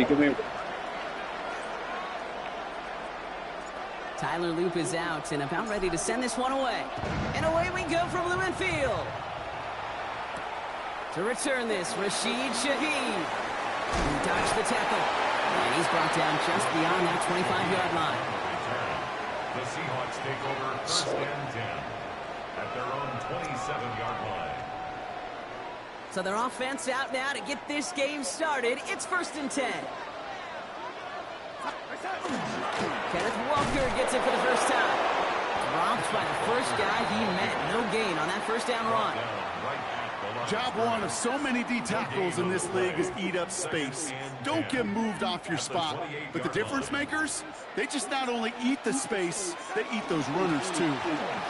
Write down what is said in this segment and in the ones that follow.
Come here. Tyler Loop is out and about ready to send this one away. And away we go from Lumen Field. To return this, Rashid Shaheed. He dodged the tackle. And he's brought down just beyond that 25-yard line. The Seahawks take over first and 10 at their own 27-yard line. So their offense out now to get this game started. It's first and 10. Kenneth Walker gets it for the first time. Dropped by the first guy he met. No gain on that first down run. Job one of so many D tackles in this league is eat up space. Don't get moved off your spot. But the difference makers, they just not only eat the space, they eat those runners too.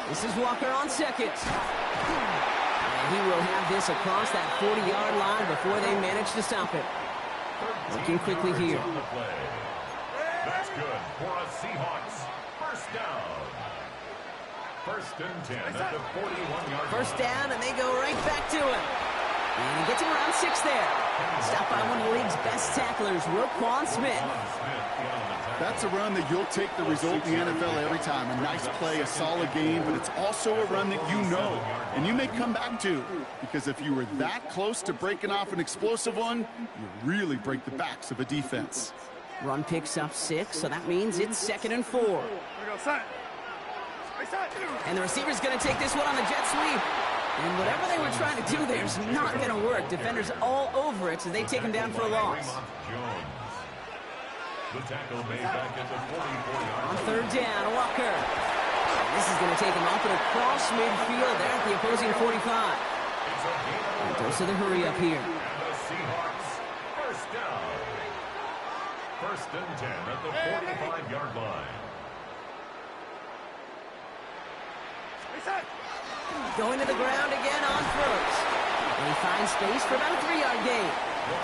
This is Walker on second. And he will have this across that 40-yard line before they manage to stop it. Looking quickly here. That's good for a Seahawks first down. First and 10 at the 41-yard line. First down, and they go right back to him. And he gets him around 6 there. Stopped by one of the league's best tacklers, Roquan Smith. That's a run that you'll take the result in the NFL every time. A nice play, a solid game, but it's also a run that you know, and you may come back to. Because if you were that close to breaking off an explosive one, you really break the backs of a defense. Run picks up 6, so that means it's 2nd and 4. And the receiver's going to take this one on the jet sweep. And whatever they were trying to do there is not going to work. Defenders all over it as they take him down for a loss. The tackle made back at the 44-yard. On third down, Walker. And this is going to take him up and across midfield there at the opposing 45. And dose of the hurry up here. And the Seahawks first down. First and 10 at the 45-yard line. Going to the ground again on first. And he finds space for about a 3-yard gain.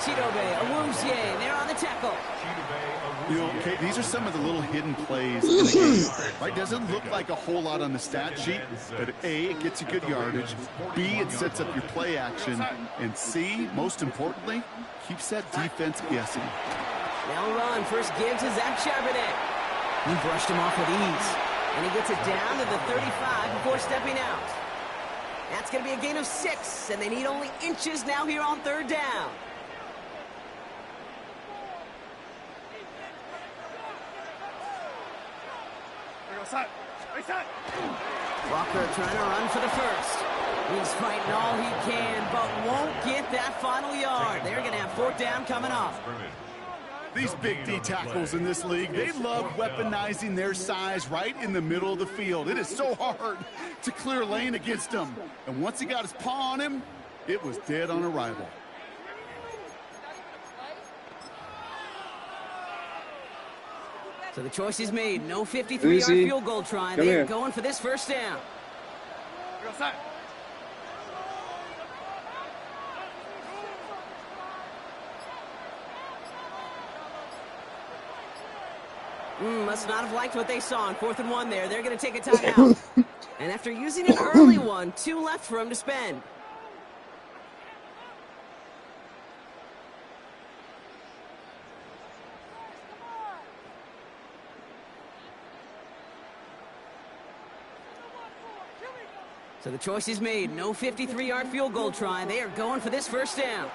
Chidobe Awuzie there on the tackle. You know, okay, these are some of the little hidden plays in the game. Right? Doesn't look like a whole lot on the stat sheet, but A, it gets you good yardage. B, it sets up your play action. And C, most importantly, keeps that defense guessing. Now run, first give to Zach Charbonnet. He brushed him off with ease. And he gets it down to the 35 before stepping out. That's going to be a gain of 6, and they need only inches now here on third down. Walker trying to run for the first. He's fighting all he can, but won't get that final yard. They're going to have 4th down coming up. These big D tackles in this league, they love weaponizing their size right in the middle of the field. It is so hard to clear lane against them. And once he got his paw on him, it was dead on arrival. So the choice is made. No 53-yard field goal try. They're going for this first down. Must not have liked what they saw on 4th and 1 there. They're going to take a timeout. And after using an early one, 2 left for him to spend. So the choice is made. No 53-yard field goal try. They are going for this first down.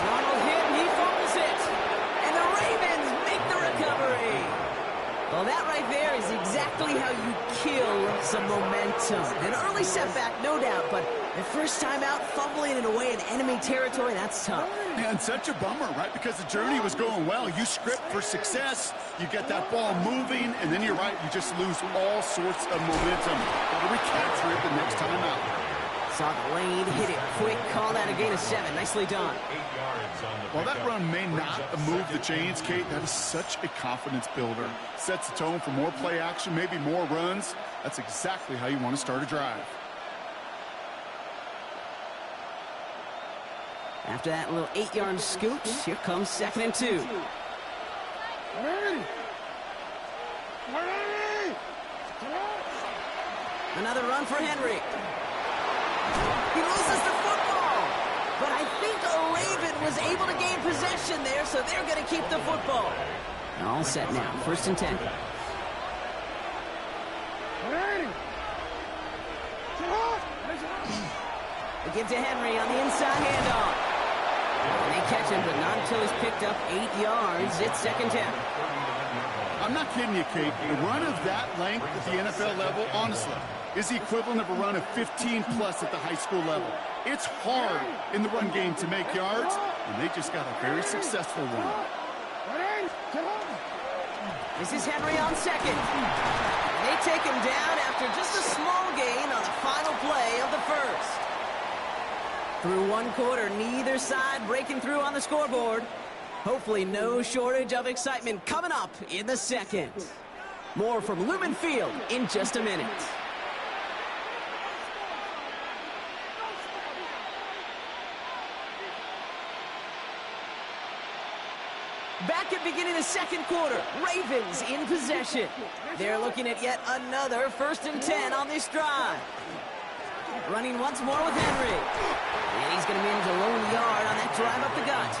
Ronald hit, and he fumbles it. And the Ravens make the recovery. Well, that right there is exactly how you kill some momentum. An early setback, no doubt, but the first time out, fumbling it away in enemy territory, that's tough. Yeah, and such a bummer, right? Because the journey was going well. You script for success, you get that ball moving, and then you're right, you just lose all sorts of momentum. Got to recapture it the next time out. Saw the lane, hit it quick, call that a gain of 7. Nicely done. While that run may not move the chains, Kate, that is such a confidence builder. Sets the tone for more play action, maybe more runs. That's exactly how you want to start a drive. After that little 8-yard scoot, here comes 2nd and 2. Another run for Henry. He loses the football. But I think a Raven was able to gain possession there, so they're going to keep the football. All set now. 1st and 10. They give to Henry on the inside handoff. And they catch him, but not until he's picked up 8 yards. It's 2nd down. I'm not kidding you, Kate. The run of that length at the NFL level, honestly, is the equivalent of a run of 15-plus at the high school level. It's hard in the run game to make yards, and they just got a very successful one. This is Henry on 2nd. They take him down after just a small gain on the final play of the 1st. Through 1 quarter, neither side breaking through on the scoreboard. Hopefully no shortage of excitement coming up in the 2nd. More from Lumen Field in just a minute. Back at beginning of the 2nd quarter, Ravens in possession. They're looking at yet another 1st and 10 on this drive. Running once more with Henry. And he's going to manage a lone yard on that drive up the gut.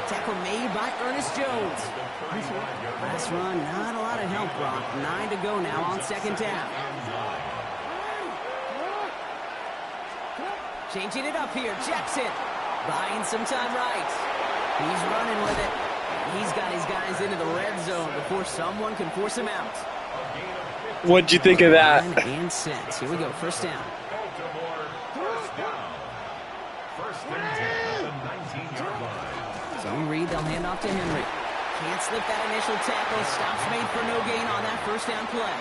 Tackle made by Ernest Jones. Last run, not a lot of help, Brock. 9 to go now on 2nd down. Changing it up here, Jackson. Buying some time right. He's running with it. He's got his guys into the red zone before someone can force him out. What'd you think of that? And set. Here we go, 1st down. Zone read, they'll hand off to Henry. Can't slip that initial tackle. Stops made for no gain on that 1st down play.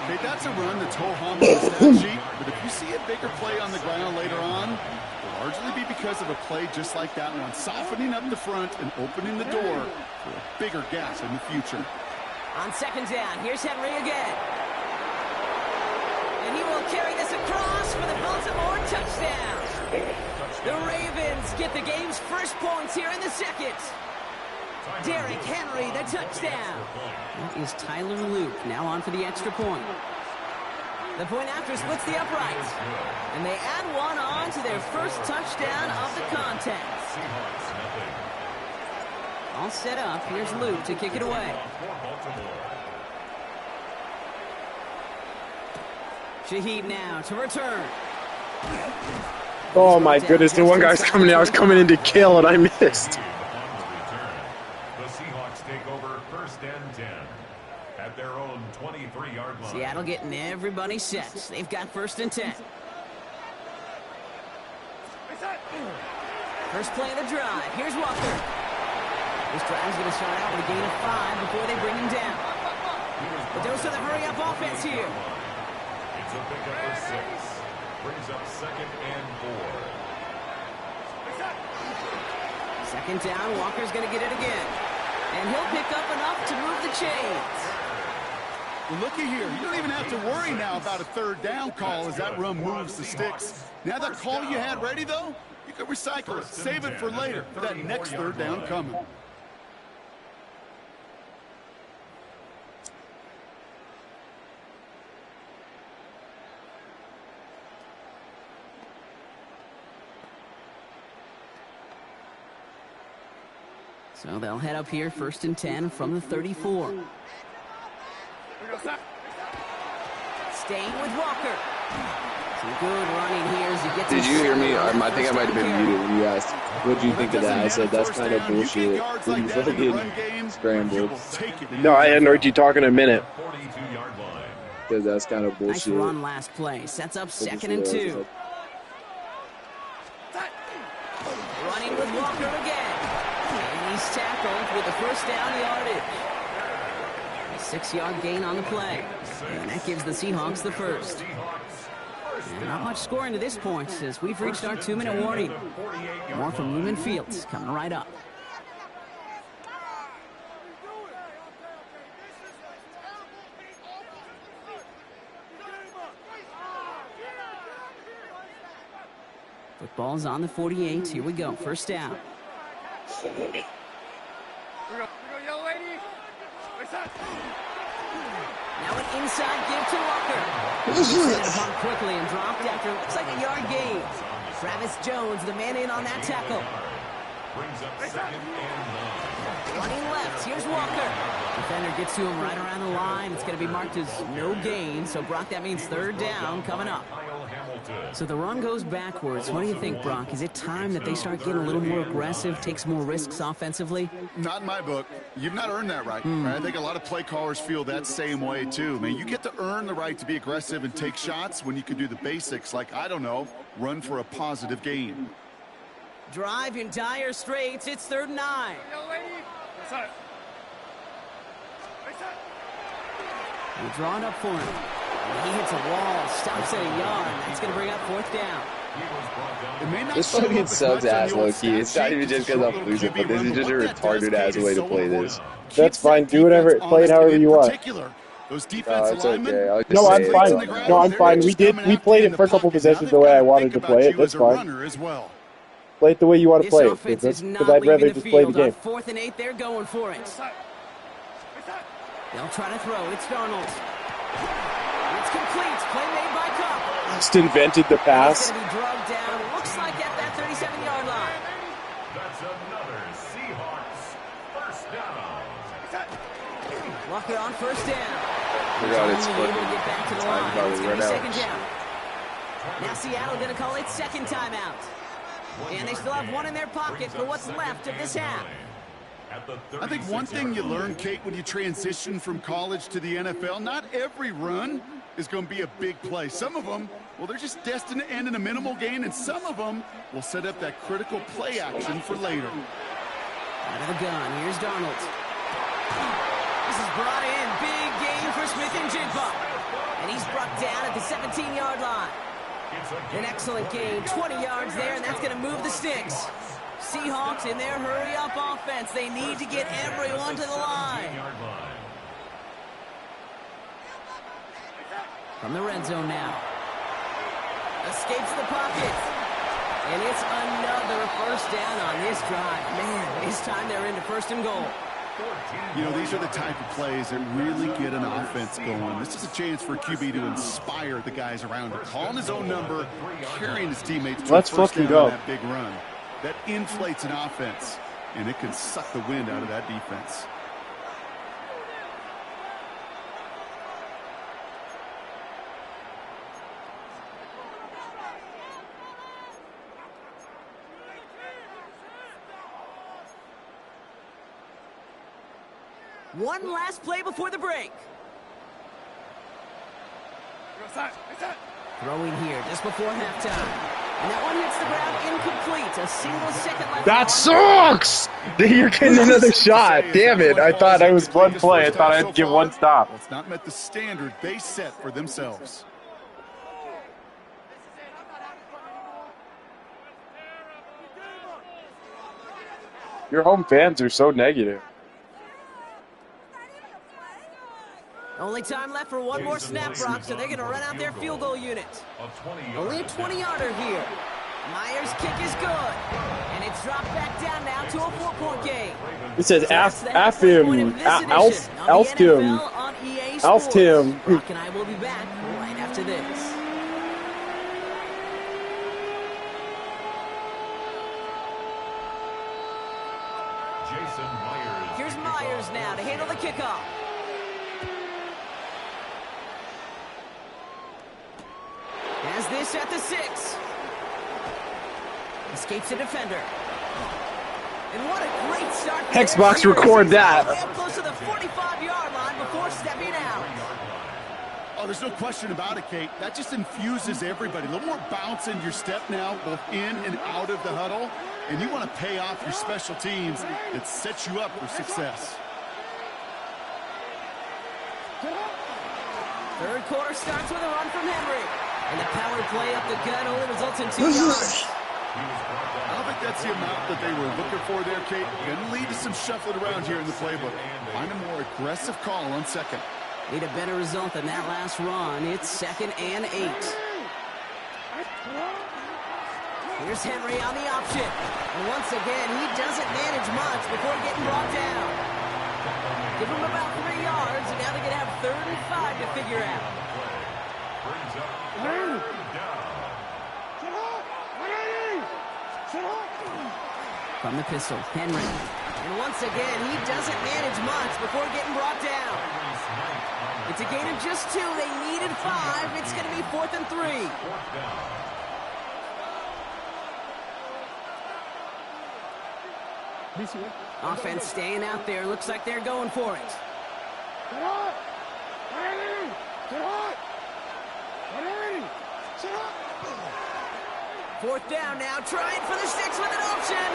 Okay, that's a run that's ho-hum on the stat sheet, but if you see a bigger play on the ground later on, it'll largely be because of a play just like that one, softening up the front and opening the door for a bigger gap in the future. On 2nd down, here's Henry again. And he will carry this across for the Baltimore touchdown. The Ravens get the game's first points here in the 2nd. Derrick Henry, the touchdown. That is Tyler Luke, now on for the extra point. The point after splits the uprights. And they add one on to their first touchdown of the contest. All set up. Here's Luke to kick it away. Shaheed now to return. Oh my goodness, the one guy's coming in. I was coming in to kill and I missed. The Seahawks take over 1st and 10 at their own 23-yard line. Seattle getting everybody set. They've got 1st and 10. First play of the drive. Here's Walker. This drive's going to start out with a gain of 5 before they bring him down. But those are the hurry-up offense here. It's a pickup for 6. Brings up 2nd and 4. 2nd down, Walker's going to get it again. And he'll pick up enough to move the chains. Well, looky here. You don't even have to worry now about a 3rd down call as that run moves the sticks. Now that call you had ready, though, you can recycle it. Save it for later, for that next 3rd down coming. So they'll head up here, 1st and 10 from the 34. Staying with Walker. Some good running here as he gets. Did you hear me? I think I might have been muted when you asked, what do you think of that? I said, that's kind of bullshit. When you fucking scrambled. No, I hadn't heard you talk in a minute. Because that's kind of bullshit. Nice run last play. Sets up 2nd and 2. Running with Walker again. And he's tackled with the 1st down yardage. A 6-yard gain on the play. And that gives the Seahawks the 1st. And not much scoring to this point as we've reached our 2-minute warning. More from Lumen Fields coming right up. Football's on the 48. Here we go. 1st down. Now an inside give to Walker. Set it upon quickly and dropped after it looks like a yard gain. Travis Jones, the man in on that tackle. Running left, here's Walker. Defender gets to him right around the line. It's going to be marked as no gain. So, Brock, that means third down coming up. So the run goes backwards. What do you think, Brock? Is it time that they start getting a little more aggressive, take some more risks offensively? Not in my book. You've not earned that right. I think a lot of play callers feel that same way, too. Man, you get to earn the right to be aggressive and take shots when you can do the basics, like, I don't know, run for a positive gain. Drive in dire straits. It's 3rd and 9. We're drawing up for him. He hits a wall, stops at a yard. That's going to bring up 4th down. This fucking sucks ass low-key. It's not even just because I'm losing, but this is just a retarded-ass way to play this. That's fine. Do whatever. Play it however you want. It's okay. No, I'm fine. No, I'm fine. We played it for a couple possessions the way I wanted to play it. That's fine. Play it the way you want to play it. Because I'd rather just play the game. 4th and 8, they're going for it. They'll try to throw. It's Darnold. It's complete. Play made by Cup. Just invented the pass. It's going to be drugged down. Looks like at that 37-yard line. That's another Seahawks first down. Walker on 1st down. It's able to get back to the line. It's going to be 2nd down. Now Seattle going to call it 2nd timeout. And they still have one in their pocket for what's left of this half. I think one thing you learn, Kate, when you transition from college to the NFL, not every run is going to be a big play. Some of them, well, they're just destined to end in a minimal gain, and some of them will set up that critical play action for later. Out of the gun, here's Darnold. This is brought in. Big gain for Smith and Jigba. And he's brought down at the 17-yard line. An excellent gain, 20 yards there, and that's going to move the sticks. Seahawks in their hurry-up offense. They need to get everyone to the line. From the red zone now. Escapes the pocket. And it's another 1st down on this drive. Man, this time they're into 1st and goal. You know, these are the type of plays that really get an offense going. This is a chance for QB to inspire the guys around him. Calling his own number, carrying his teammates to Let's a 1st fucking down go. on that big run. That inflates an offense, and it can suck the wind out of that defense. One last play before the break. Throwing here just before halftime. And that one hits the ground incomplete. A single second left. That sucks! You're getting another shot. Damn it. I thought I was one play. I thought I'd get one stop. Well, it's not met the standard they set for themselves. Your home fans are so negative. Only time left for one more snap, Brock, so they're going to run out their field goal unit. Only a 20-yarder here. Myers' kick is good. And it's dropped back down now to a 4-point game. It says, Alf him. Brock and I will be back right after this. Here's Myers now to handle the kickoff. Has this at the 6. Escapes a defender. And what a great start. Hexbox, record that. Close to the 45-yard line before stepping out. Oh, there's no question about it, Kate. That just infuses everybody. A little more bounce in your step now, both in and out of the huddle. And you want to pay off your special teams. It sets you up for success. Third quarter starts with a run from Henry. And the power play up the gut only results in 2 yards. I don't think that's the amount that they were looking for there, Kate. Going to lead to some shuffling around here in the playbook. Find a more aggressive call on 2nd. Need a better result than that last run. It's 2nd and 8. Here's Henry on the option. And once again, he doesn't manage much before getting brought down. Give them about 3 yards, and now they're going to have 3rd and 5 to figure out. From the pistol, Henry. And once again, he doesn't manage much before getting brought down. It's a gain of just 2. They needed 5. It's going to be 4th and 3. Offense staying out there. Looks like they're going for it. Fourth down now. Trying for the 6 with an option.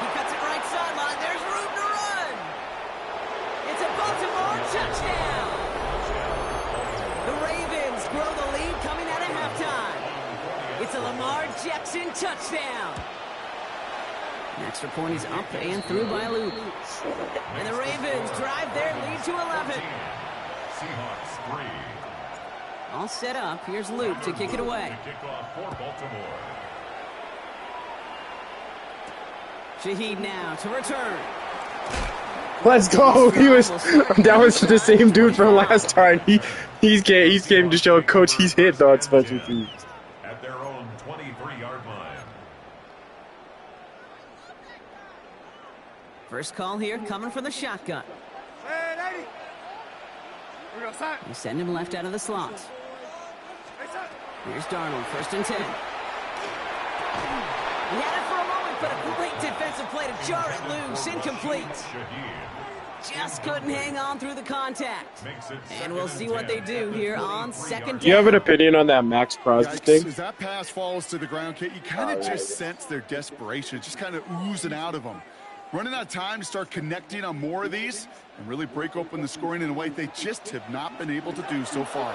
He cuts it right sideline. There's room to run. It's a Baltimore touchdown. The Ravens grow the lead coming out of halftime. It's a Lamar Jackson touchdown. An extra point is up and through by Luke. And the Ravens drive their lead to 11. Seahawks 3. All set up. Here's Luke to kick it away. Shaheed now to return. Let's go. That was the same dude from last time. He's came to show Coach he's hit on special teams. At their own 23-yard line. First call here coming from the shotgun. You send him left out of the slot. Here's Darnold, 1st and 10. He had it for a moment, but a great defensive play to jar it loose. Incomplete. Just couldn't hang on through the contact. And we'll see what they do here on 2nd down. Do you have an opinion on that Max Crosby thing? As that pass falls to the ground, Kate, you kind of just sense their desperation. It's just kind of oozing out of them. Running out of time to start connecting on more of these and really break open the scoring in a way they just have not been able to do so far.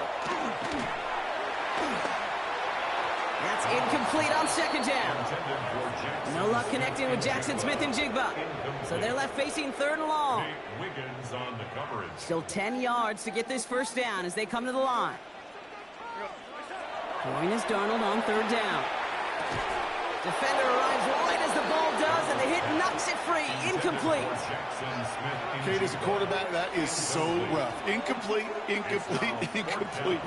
That's incomplete on 2nd down. No luck connecting with Jackson Smith and Jigba. So they're left facing 3rd and long. Still 10 yards to get this 1st down as they come to the line. Throwing is Darnold on 3rd down. Defender arrives right as the ball does, and the hit knocks it free. Incomplete. Kate, as a quarterback, that is so rough. Incomplete, incomplete, incomplete.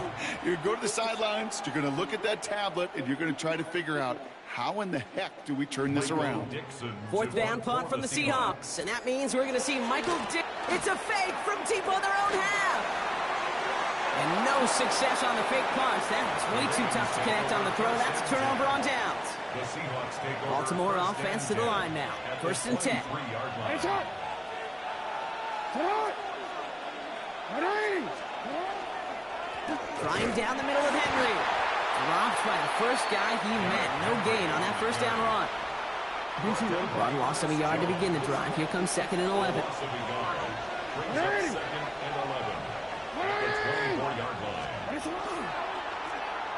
You're going to go to the sidelines, you're going to look at that tablet, and you're going to try to figure out how in the heck do we turn this around. 4th down punt from the Seahawks, and that means we're going to see Michael Dick. It's a fake from deep on their own half. And no success on the fake punch. That's way too tough to connect on the throw. That's a turnover on downs. Baltimore offense to the line now. 1st and 10. Trying down the middle of Henry. Dropped by the first guy he met. No gain on that 1st down run. Run loss of a yard to begin the drive. Here comes 2nd and 11.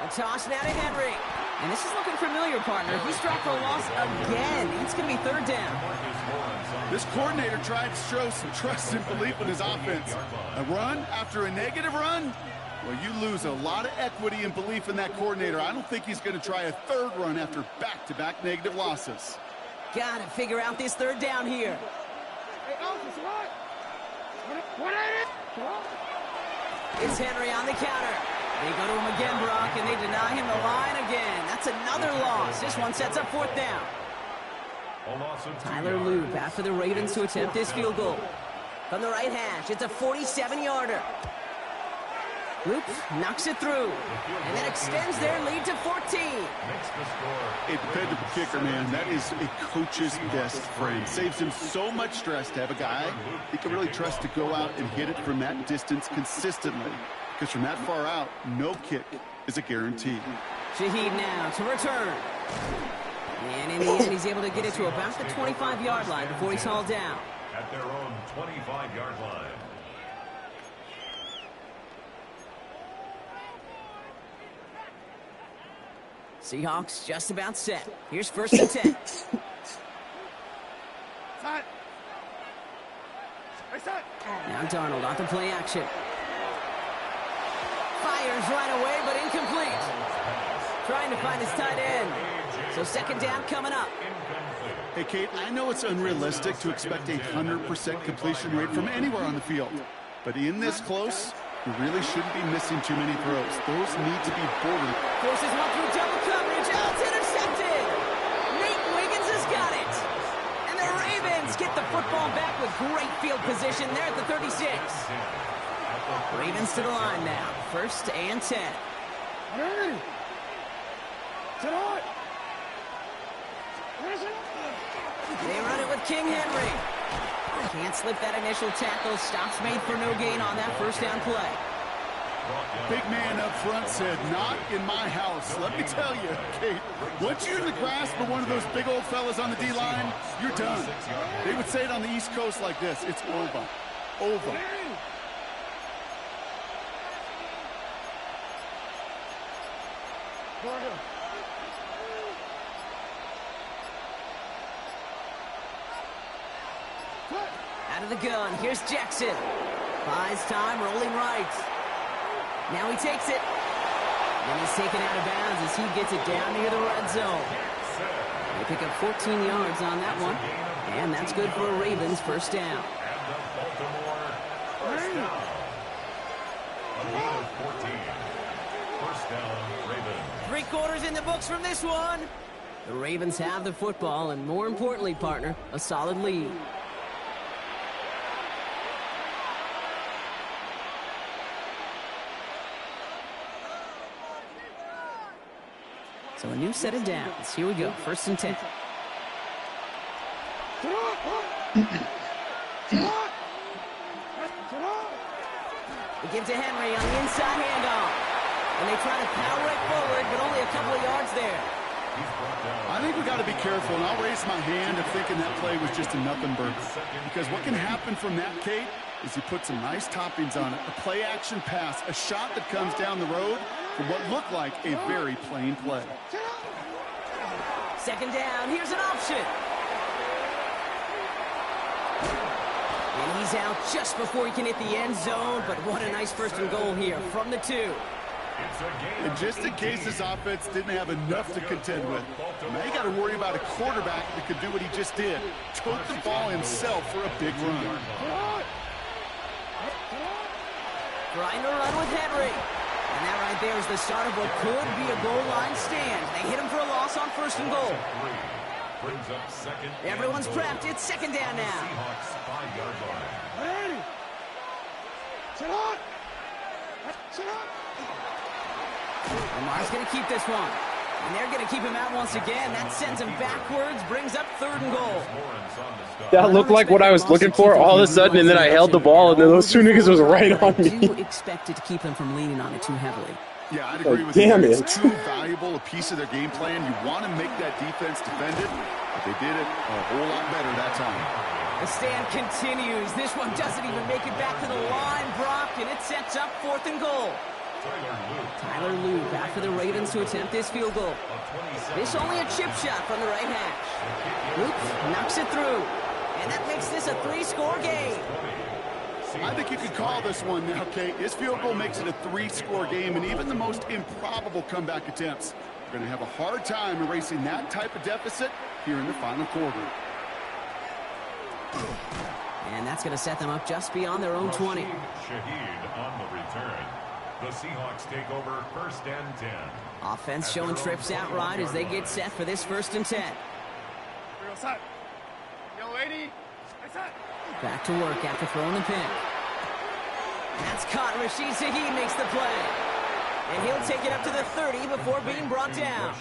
A toss now to Henry. And this is looking familiar, partner. He's dropped for a loss again. It's going to be 3rd down. This coordinator tried to show some trust and belief in his offense. A run after a negative run? Well, you lose a lot of equity and belief in that coordinator. I don't think he's going to try a 3rd run after back-to-back negative losses. Got to figure out this 3rd down here. It's Henry on the counter. They go to him again, Brock, and they deny him the line again. That's another loss. This one sets up 4th down. Tyler Loop after the Ravens to attempt this field goal. From the right hash, it's a 47-yarder. Loop knocks it through, and that extends their lead to 14. A dependable kicker, man. That is a coach's best friend. Saves him so much stress to have a guy he can really trust to go out and hit it from that distance consistently. Because from that far out, no kick is a guarantee. Shaheed now to return. And in the end, he's able to get it to about the 25-yard line before he's hauled down. At their own 25-yard line. Seahawks just about set. Here's 1st and 10. Now Darnold on the play action. Fires right away, but incomplete. Trying to find his tight end. So 2nd down coming up. Hey, Kate, I know it's unrealistic to expect a 100% completion rate from anywhere on the field. But in this close, you really shouldn't be missing too many throws. Those need to be bordered. Forces one through double coverage. Oh, it's intercepted. Nate Wiggins has got it. And the Ravens get the football back with great field position there at the 36. Ravens to the line now. 1st and 10. They run it with King Henry. Can't slip that initial tackle. Stops made for no gain on that 1st down play. Big man up front said, not in my house. Let me tell you, Kate, once you're in the grasp of one of those big old fellas on the D-line, you're done. They would say it on the East Coast like this. It's over. Over. Out of the gun, here's Jackson. Buys time, rolling right. Now he takes it. And he's taken out of bounds as he gets it down near the red zone. They pick up 14 yards on that one. And that's good for a Ravens 1st down. Three quarters in the books from this one. The Ravens have the football, and more importantly, partner, a solid lead. So a new set of downs. Here we go. 1st and 10. They give to Henry on the inside handoff. And they try to power it forward, but only a couple of yards there. I think we got to be careful, and I'll raise my hand of thinking that play was just a nothing burger. Because what can happen from that, Kate, is you put some nice toppings on it. A play-action pass, a shot that comes down the road for what looked like a very plain play. 2nd down, here's an option. And he's out just before he can hit the end zone, but what a nice 1st and goal here from the 2. And just in case this offense didn't have enough to contend with, now you got to worry about a quarterback that could do what he just did. Tote the ball himself for a big run. Trying to run with Henry. And that right there is the start of what could be a goal line stand. They hit him for a loss on 1st and goal. Everyone's prepped. It's 2nd down now. Lamar's going to keep this one. And they're going to keep him out once again. That sends him backwards, brings up 3rd and goal. That looked like what I was looking for all of a sudden, and then I held the ball, and then those 2 niggas was right on me. You expected to keep them from leaning on it too heavily. Yeah, I'd agree with you. It's too valuable a piece of their game plan. You want to make that defense defend it, but they did it a whole lot better that time. The stand continues. This one doesn't even make it back to the line, Brock, and it sets up 4th and goal. Tyler Lue back for the Ravens to attempt this field goal. This only a chip shot from the right hash. Luke knocks it through. And that makes this a 3-score game. I think you could call this one now, Kate. This field goal makes it a 3-score game, and even the most improbable comeback attempts are going to have a hard time erasing that type of deficit here in the final quarter. And that's going to set them up just beyond their own 20. Shaheed on the return. The Seahawks take over 1st and 10. Offense showing trips outright as they get set for this 1st and 10. Back to work after throwing the pick. That's caught. Rashid Shaheed makes the play. And he'll take it up to the 30 before being brought down.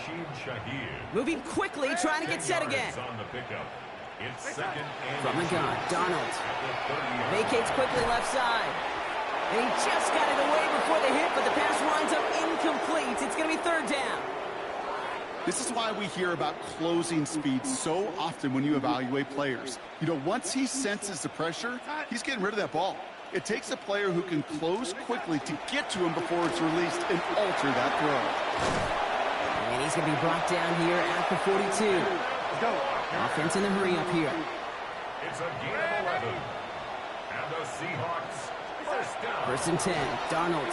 Moving quickly, trying to get set again. From the gun, Donald. Vacates quickly left side. And he just got it away before the hit, but the pass winds up incomplete. It's going to be 3rd down. This is why we hear about closing speed so often when you evaluate players. You know, once he senses the pressure, he's getting rid of that ball. It takes a player who can close quickly to get to him before it's released and alter that throw. And he's going to be brought down here at the 42. Offense in the hurry up here. It's a gain of 11. And the Seahawks 1st and 10. Darnold.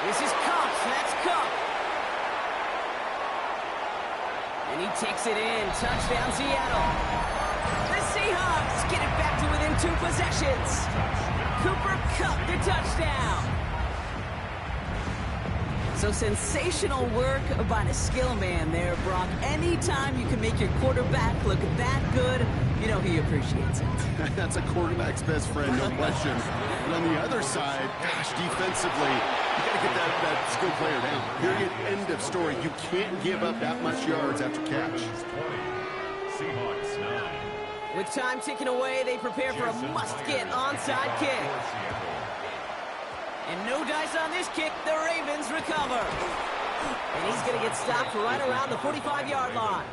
This is Cup. That's Cup. And he takes it in. Touchdown, Seattle. The Seahawks get it back to within 2 possessions. Cooper Kupp, the touchdown. So sensational work by the skill man there, Brock. Anytime you can make your quarterback look that good, you know he appreciates it. That's a quarterback's best friend, no question. But on the other side, gosh, defensively, you got to get that skill player down. Period. End of story. You can't give up that much yards after catch. Seahawks 9. With time ticking away, they prepare for a must-get onside kick. And no dice on this kick. The Ravens recover. And he's going to get stopped right around the 45-yard line.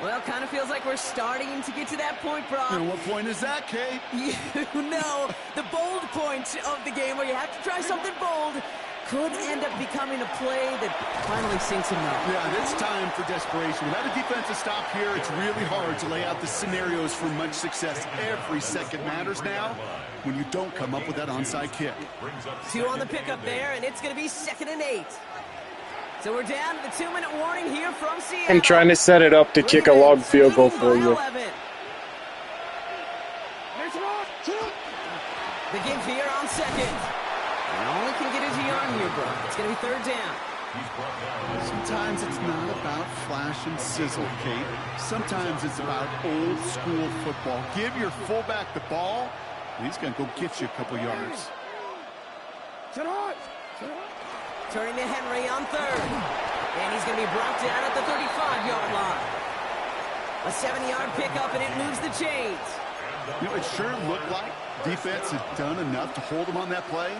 Well, kind of feels like we're starting to get to that point, Brock. And what point is that, Kate? You know, the bold point of the game where you have to try something bold could end up becoming a play that finally sinks him up. Yeah, it's time for desperation. Without a defensive stop here, it's really hard to lay out the scenarios for much success. Every second matters now when you don't come up with that onside kick. 2 on the pickup there, and it's going to be 2nd and 8. So we're down to the 2-minute warning here from Seattle. I'm trying to set it up to kick a long field goal for you. The give here on 2nd. And all he can get is a yard here, bro. It's going to be 3rd down. Sometimes it's not about flash and sizzle, Kate. Sometimes it's about old school football. Give your fullback the ball, and he's going to go get you a couple yards. Turning to Henry on 3rd. And he's going to be brought down at the 35-yard line. A 70-yard pickup, and it moves the chains. You know, it sure looked like defense had done enough to hold him on that play.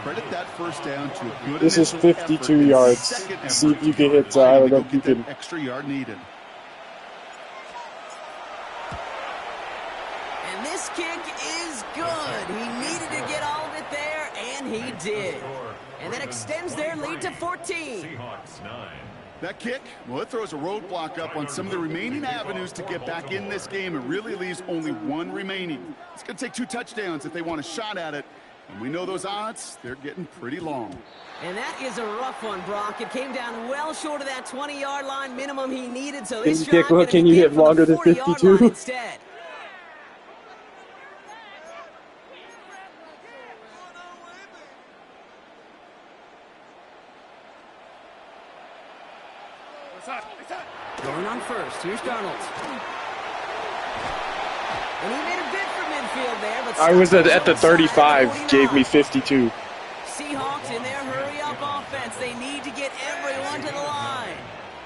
Credit that first down to a good. This is 52 yards. See if you can hit. I don't know if you can. Extra yard needed. And this kick is good. He needed to get all of it there, and he did. And that extends their lead to 14. Seahawks 9. That kick, well, it throws a roadblock up on some of the remaining avenues to get back in this game. It really leaves only 1 remaining. It's going to take 2 touchdowns if they want a shot at it. And we know those odds, they're getting pretty long. And that is a rough one, Brock. It came down well short of that 20-yard line minimum he needed. So this drive can you hit longer than 52? Instead. Going on first. Here's Darnold. And he made a bid for midfield there, but I was at the 35, gave me 52. Seahawks in their hurry-up offense. They need to get everyone to the line.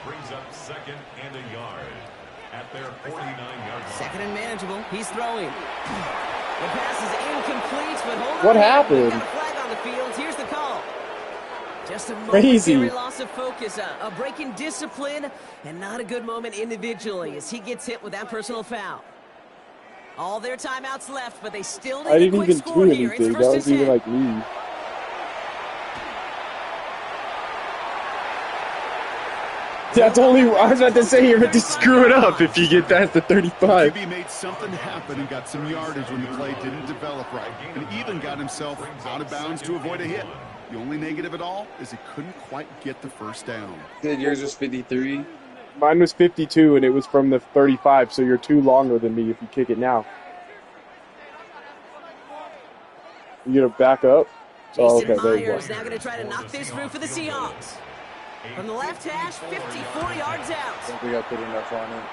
Brings up 2nd and a yard at their 49-yard line. 2nd and manageable. He's throwing. The pass is incomplete, but hold on. What happened? Got a flag on the field. Here's the call. Just a Crazy momentary loss of focus, a break in discipline, and not a good moment individually as he gets hit with that personal foul. All their timeouts left, but they still need a quick score here. It's 1st and 10. That was even like me. That's only, I was about to say, you're about to screw it up if you get past the 35. QB made something happen and got some yardage when the play didn't develop right, and even got himself out of bounds to avoid a hit. The only negative at all is he couldn't quite get the first down. Said yours was 53. Mine was 52, and it was from the 35, so you're 2 longer than me if you kick it now. You gonna back up? Oh, okay, there you go. Myers now going to try to knock this through for the Seahawks. From the left hash, 54 yards out. I don't think I put enough on it.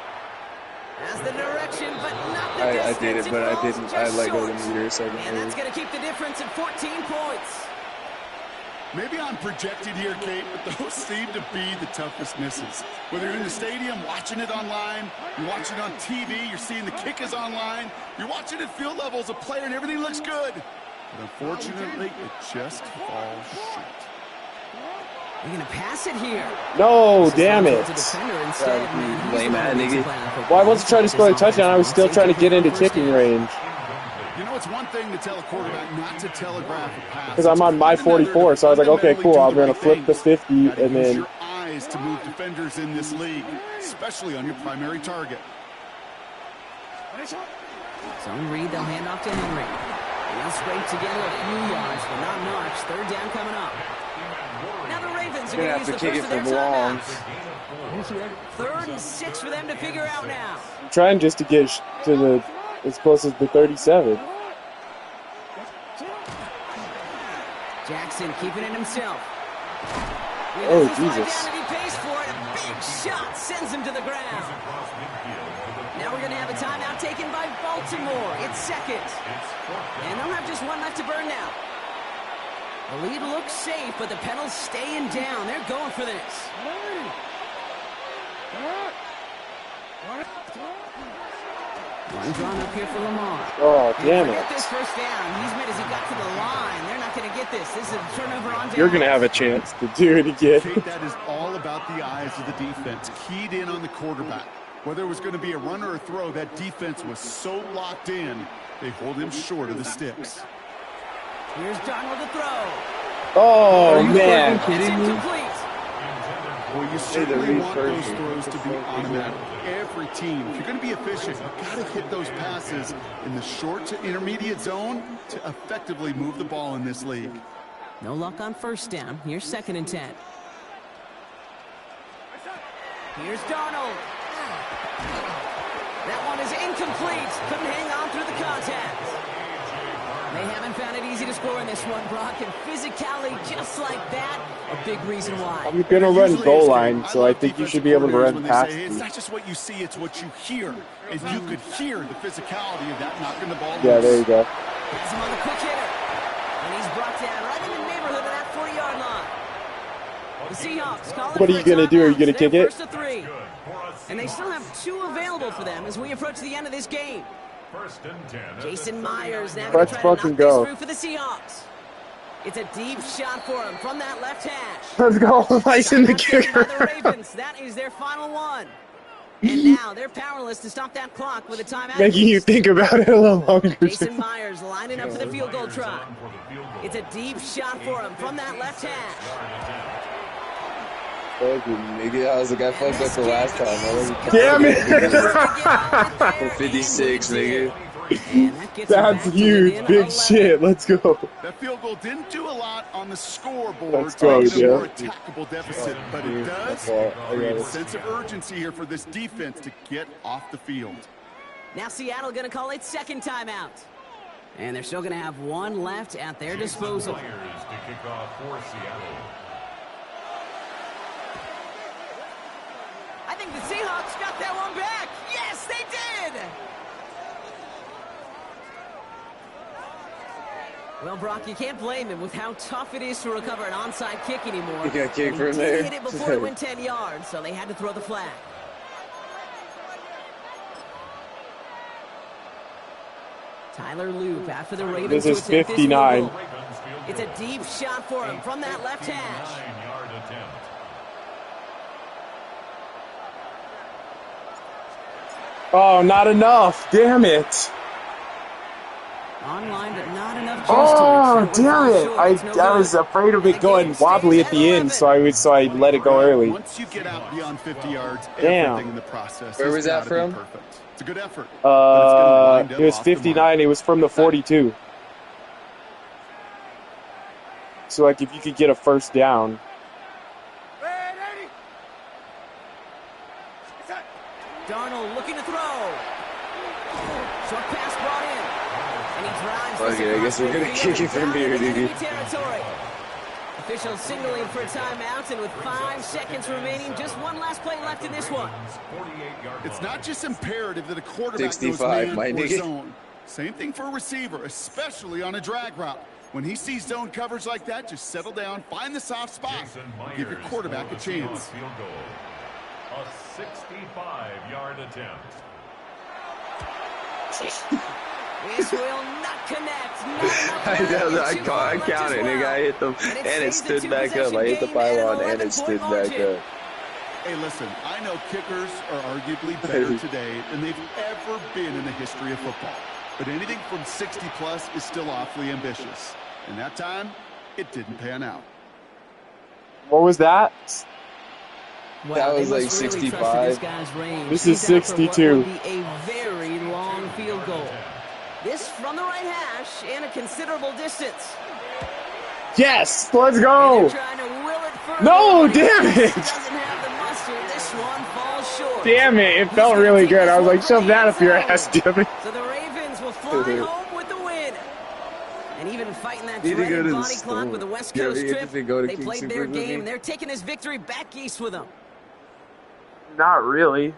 That's the direction, but not the I distance. did it, but I didn't. I let go of the meter, so I and that's going to keep the difference at 14 points. Maybe I'm projected here, Kate, but those seem to be the toughest misses. Whether you're in the stadium, watching it online, you're watching it on TV, you're seeing the kick is online, you're watching at field level as a player and everything looks good. But unfortunately, it just falls short. You're going to pass it here. No, damn it. Lame at nigga. Well, I wasn't trying to score a touchdown. I was still trying to get into kicking range. You know, it's one thing to tell a quarterback not to telegraph a pass. Because I'm on my 44, so I was like, okay, cool. I'm going to flip the 50, and then... your eyes to move defenders in this league, especially on your primary target. Zone read, they'll hand off to Henry. They'll scrape together a few yards, but not much. 3rd down coming up. Now the Ravens are Gonna going have to to use kick the it first of from their long. timeouts. 3rd and 6 for them to figure out now. I'm trying just to get to the as close as the 37. Jackson keeping it himself. Oh, Jesus. Down and he pays for it. A big shot sends him to the ground. Now we're going to have a timeout taken by Baltimore. It's 2nd. And they'll have just one left to burn now. The lead looks safe, but the Penals staying down. They're going for this. One drawn up here for Lamar. Oh, damn it. Get this first down. He's made as he got to the line. They're not going to get this. This is a turnover on down. You're going to have a chance to do it again. Kate, that is all about the eyes of the defense, keyed in on the quarterback. Whether it was going to be a run or a throw, that defense was so locked in, they hold him short of the sticks. Here's Darnold to throw. Oh, man. It's incomplete. Well, you certainly want those throws to be automatic. Every team, if you're going to be efficient, you've got to hit those passes in the short to intermediate zone to effectively move the ball in this league. No luck on first down. Here's 2nd and 10. Here's Darnold. That one is incomplete. Couldn't hang on through the contact. They haven't found it easy to score in this one, Brock, and physicality just like that, a big reason why. I'm going to run goal line, so I think you should be able to run past me. It's not just what you see, it's what you hear. And you could hear the physicality of that knocking the ball loose. Yeah, there you go. Has him on the quick hitter. And he's brought down right in the neighborhood of that 40-yard line. The Seahawks call it. What are you going to do? Are you going to kick it? First to 3. And they still have 2 available for them as we approach the end of this game. Jason Myers now going to try to knock this through for the Seahawks. It's a deep shot for him from that left hash. Let's go. Nice in the kicker. The Ravens. That is their final one. And now they're powerless to stop that clock with a timeout. Making you think about it a little longer. Jason Myers lining up for the field goal try. It's a deep shot for him from that left hash. Nigga, that was the guy fucked up the last time. Damn it! For 56, nigga. That's huge. Big shit. Let's go. That field goal didn't do a lot on the scoreboard. Let's go, Joe. More attackable deficit, but it does create a sense of urgency here for this defense to get off the field. Now Seattle going to call it 2nd timeout. And they're still going to have 1 left at their disposal. To kick off for Seattle. I think the Seahawks got that one back. Yes, they did. Well, Brock, you can't blame him with how tough it is to recover an onside kick anymore. You got kicked from there. He hit it before it went 10 yards, so they had to throw the flag. Tyler Loop after the Ravens. This is 59. It's a deep shot for him from that left hash. 9-yard attempt. Oh, not enough. Damn it. Online, but not enough. Oh, damn it. I was afraid of it going wobbly at the end, so I let it go early. Once you get out beyond 50 yards, damn. everything in the process. Where was that from? It's a good effort. It was 59. It was from the 42. So, like, if you could get a first down. Darnold looking to throw. Short pass brought in. And he drives. Okay, I guess we're going to kick it from here, dude. Officials signaling for a timeout, and with 5 seconds remaining, just one last play left in this one. It's not just imperative that a quarterback 65, goes man or nigga. zone. Same thing for a receiver, especially on a drag route. When he sees zone coverage like that, just settle down, find the soft spot, give your quarterback a chance. A 65-yard attempt. This will not connect. I counted, nigga. I hit them, and it stood back up. I hit the pylon, and it stood back up. Hey, listen, I know kickers are arguably better today than they've ever been in the history of football. But anything from 60-plus is still awfully ambitious. And that time, it didn't pan out. What was that? Well, that was like 65. This is 62. A very long field goal. This from the right hash and a considerable distance. Yes, let's go. Trying to will it No, damn it! Damn it, it felt really good. I was like, shove that up your ass, Devin. So the Ravens will fly home with the win. And even fighting that dreaded body clock with the West Coast trip, they played their game, and they're taking this victory back east with them. Not really.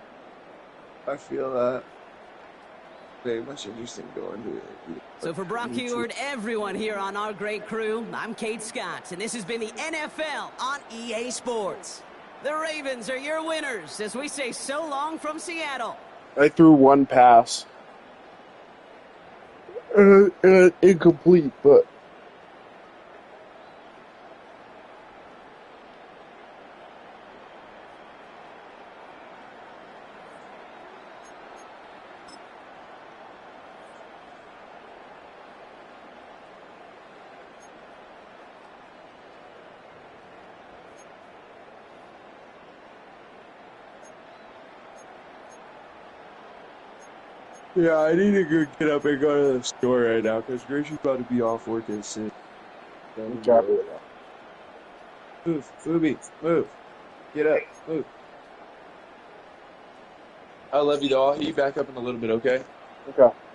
I feel that. Very much interesting going to it. So for Brock Heward, everyone here on our great crew, I'm Kate Scott, and this has been the NFL on EA Sports. The Ravens are your winners as we say so long from Seattle. I threw one pass. Incomplete, but... Yeah, I need to go get up and go to the store right now because Gracie's about to be off work and shit. Move, move. Get up, move. I love you, though. I'll hit you back up in a little bit, okay? Okay.